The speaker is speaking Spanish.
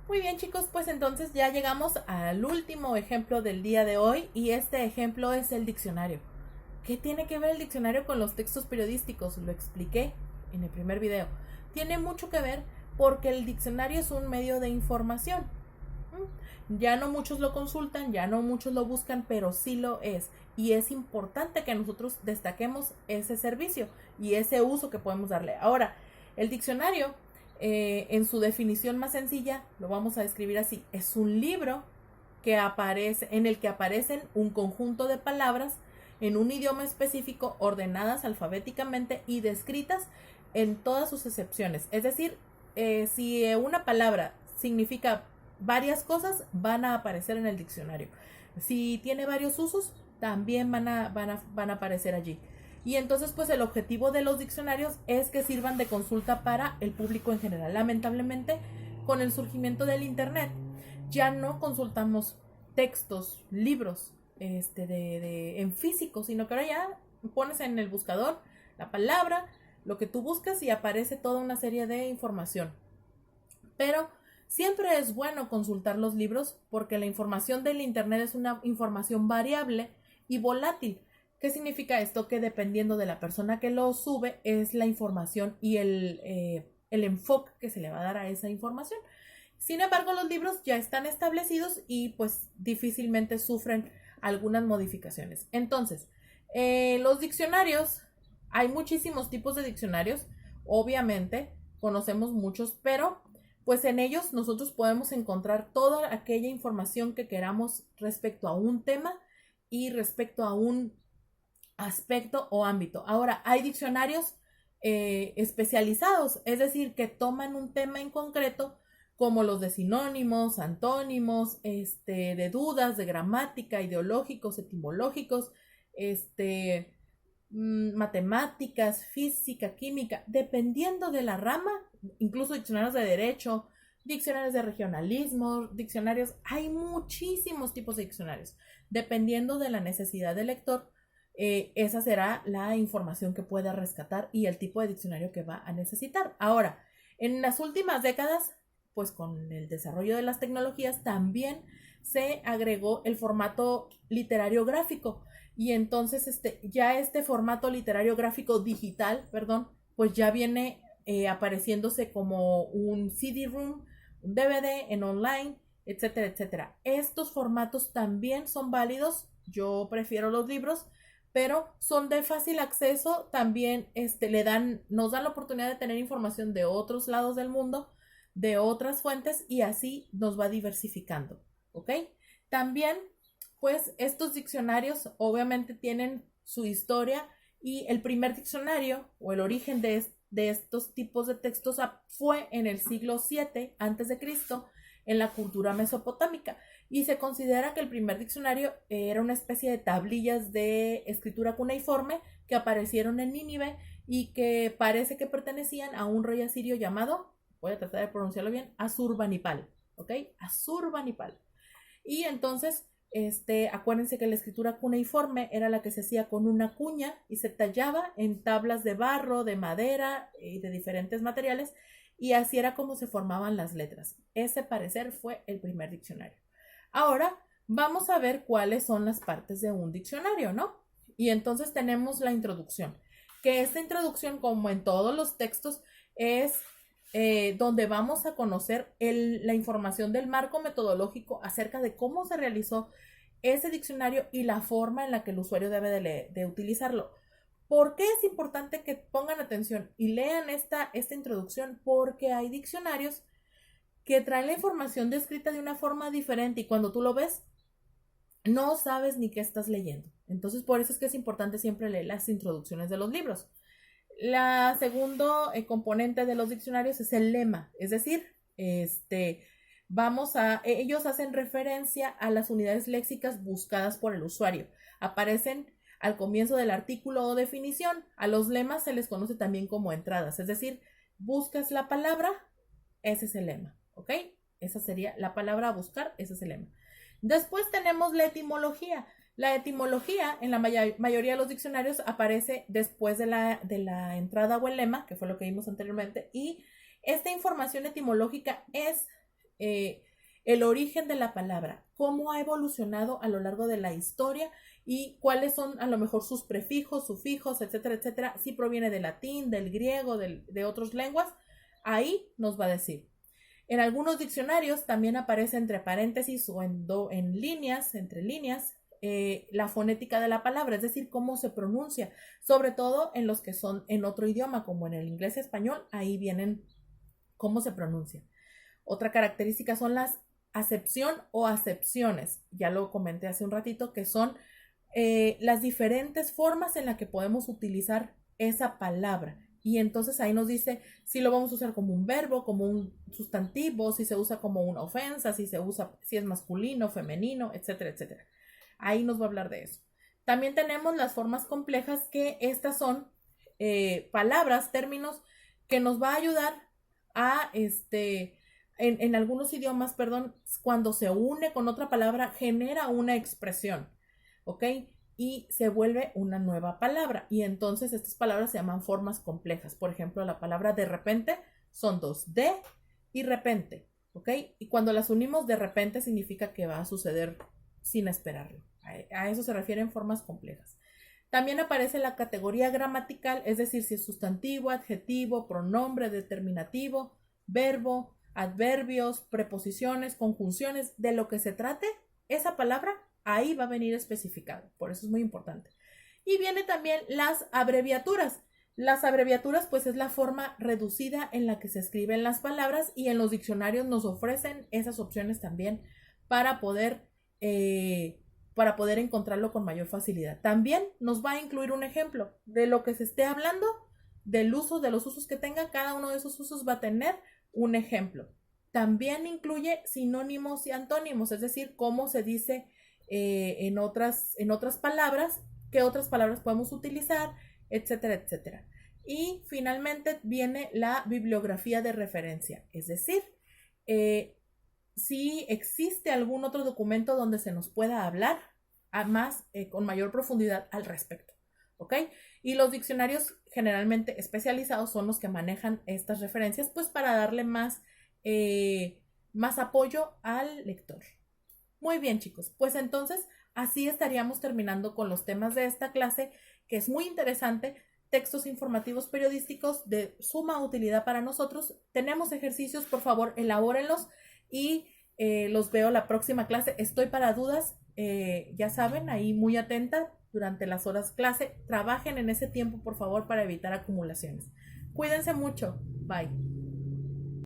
Muy bien, chicos, pues entonces ya llegamos al último ejemplo del día de hoy y este ejemplo es el diccionario. ¿Qué tiene que ver el diccionario con los textos periodísticos? Lo expliqué en el primer video. Tiene mucho que ver porque el diccionario es un medio de información. Ya no muchos lo consultan, ya no muchos lo buscan, pero sí lo es. Y es importante que nosotros destaquemos ese servicio y ese uso que podemos darle. Ahora, el diccionario, en su definición más sencilla, lo vamos a describir así. Es un libro que aparece, en el que aparecen un conjunto de palabras en un idioma específico, ordenadas alfabéticamente y descritas en todas sus excepciones. Es decir, si una palabra significa varias cosas, van a aparecer en el diccionario. Si tiene varios usos, también van a aparecer allí. Y entonces, pues el objetivo de los diccionarios es que sirvan de consulta para el público en general. Lamentablemente, con el surgimiento del Internet, ya no consultamos textos, libros, en físico, sino que ahora ya pones en el buscador la palabra, lo que tú buscas y aparece toda una serie de información. Pero siempre es bueno consultar los libros porque la información del Internet es una información variable y volátil. ¿Qué significa esto? Que dependiendo de la persona que lo sube es la información y el enfoque que se le va a dar a esa información. Sin embargo, los libros ya están establecidos y pues difícilmente sufren algunas modificaciones. Entonces, los diccionarios, hay muchísimos tipos de diccionarios, obviamente, conocemos muchos, pero pues en ellos nosotros podemos encontrar toda aquella información que queramos respecto a un tema y respecto a un aspecto o ámbito. Ahora, hay diccionarios especializados, es decir, que toman un tema en concreto, como los de sinónimos, antónimos, de dudas, de gramática, ideológicos, etimológicos, matemáticas, física, química, dependiendo de la rama, incluso diccionarios de derecho, diccionarios de regionalismo, diccionarios, hay muchísimos tipos de diccionarios. Dependiendo de la necesidad del lector, esa será la información que pueda rescatar y el tipo de diccionario que va a necesitar. Ahora, en las últimas décadas, pues con el desarrollo de las tecnologías, también se agregó el formato literario gráfico. Y entonces ya este formato literario gráfico digital, perdón, pues ya viene apareciéndose como un CD-ROOM, un DVD en online, etcétera, etcétera. Estos formatos también son válidos. Yo prefiero los libros, pero son de fácil acceso. También nos dan la oportunidad de tener información de otros lados del mundo, de otras fuentes, y así nos va diversificando, ¿ok? También, pues estos diccionarios obviamente tienen su historia y el primer diccionario o el origen de estos tipos de textos fue en el siglo VII a.C. en la cultura mesopotámica, y se considera que el primer diccionario era una especie de tablillas de escritura cuneiforme que aparecieron en Nínive y que parece que pertenecían a un rey asirio llamado, voy a tratar de pronunciarlo bien, Asurbanipal, ¿ok? Asurbanipal. Y entonces, acuérdense que la escritura cuneiforme era la que se hacía con una cuña y se tallaba en tablas de barro, de madera y de diferentes materiales, y así era como se formaban las letras. Ese parecer fue el primer diccionario. Ahora vamos a ver cuáles son las partes de un diccionario, ¿no? Y entonces tenemos la introducción, que esta introducción, como en todos los textos, es donde vamos a conocer la información del marco metodológico acerca de cómo se realizó ese diccionario y la forma en la que el usuario debe de utilizarlo. ¿Por qué es importante que pongan atención y lean esta introducción? Porque hay diccionarios que traen la información descrita de una forma diferente y cuando tú lo ves, no sabes ni qué estás leyendo. Entonces, por eso es que es importante siempre leer las introducciones de los libros. La segundo componente de los diccionarios es el lema, es decir, ellos hacen referencia a las unidades léxicas buscadas por el usuario. Aparecen al comienzo del artículo o definición. A los lemas se les conoce también como entradas, es decir, buscas la palabra, ese es el lema, ¿ok? Esa sería la palabra a buscar, ese es el lema. Después tenemos la etimología. La etimología en la mayoría de los diccionarios aparece después de la entrada o el lema, que fue lo que vimos anteriormente, y esta información etimológica es el origen de la palabra, cómo ha evolucionado a lo largo de la historia y cuáles son a lo mejor sus prefijos, sufijos, etcétera, etcétera. Si proviene del latín, del griego, de otras lenguas, ahí nos va a decir. En algunos diccionarios también aparece entre paréntesis o en líneas, entre líneas, la fonética de la palabra, es decir, cómo se pronuncia, sobre todo en los que son en otro idioma, como en el inglés y español, ahí vienen cómo se pronuncia. Otra característica son las acepción o acepciones, ya lo comenté hace un ratito, que son las diferentes formas en las que podemos utilizar esa palabra. Y entonces ahí nos dice si lo vamos a usar como un verbo, como un sustantivo, si se usa como una ofensa, si es masculino, femenino, etcétera, etcétera. Ahí nos va a hablar de eso. También tenemos las formas complejas, que estas son palabras, términos que nos va a ayudar a en algunos idiomas, perdón, cuando se une con otra palabra, genera una expresión, ¿ok? Y se vuelve una nueva palabra. Y entonces estas palabras se llaman formas complejas. Por ejemplo, la palabra de repente son dos, de y repente, ¿ok? Y cuando las unimos de repente significa que va a suceder sin esperarlo. A eso se refieren formas complejas. También aparece la categoría gramatical, es decir, si es sustantivo, adjetivo, pronombre, determinativo, verbo, adverbios, preposiciones, conjunciones, de lo que se trate, esa palabra ahí va a venir especificado. Por eso es muy importante. Y viene también las abreviaturas. Las abreviaturas, pues, es la forma reducida en la que se escriben las palabras, y en los diccionarios nos ofrecen esas opciones también para poder encontrarlo con mayor facilidad. También nos va a incluir un ejemplo de lo que se esté hablando, del uso, de los usos que tenga. Cada uno de esos usos va a tener un ejemplo. También incluye sinónimos y antónimos, es decir, cómo se dice en otras palabras, qué otras palabras podemos utilizar, etcétera, etcétera. Y finalmente viene la bibliografía de referencia, es decir, si existe algún otro documento donde se nos pueda hablar con mayor profundidad al respecto, ¿ok? Y los diccionarios generalmente especializados son los que manejan estas referencias, pues para darle más apoyo al lector. Muy bien, chicos, pues entonces así estaríamos terminando con los temas de esta clase, que es muy interesante. Textos informativos periodísticos de suma utilidad para nosotros. Tenemos ejercicios, por favor, elabórenlos y los veo la próxima clase. Estoy para dudas, ya saben, ahí muy atenta durante las horas clase. Trabajen en ese tiempo, por favor, para evitar acumulaciones. Cuídense mucho. Bye.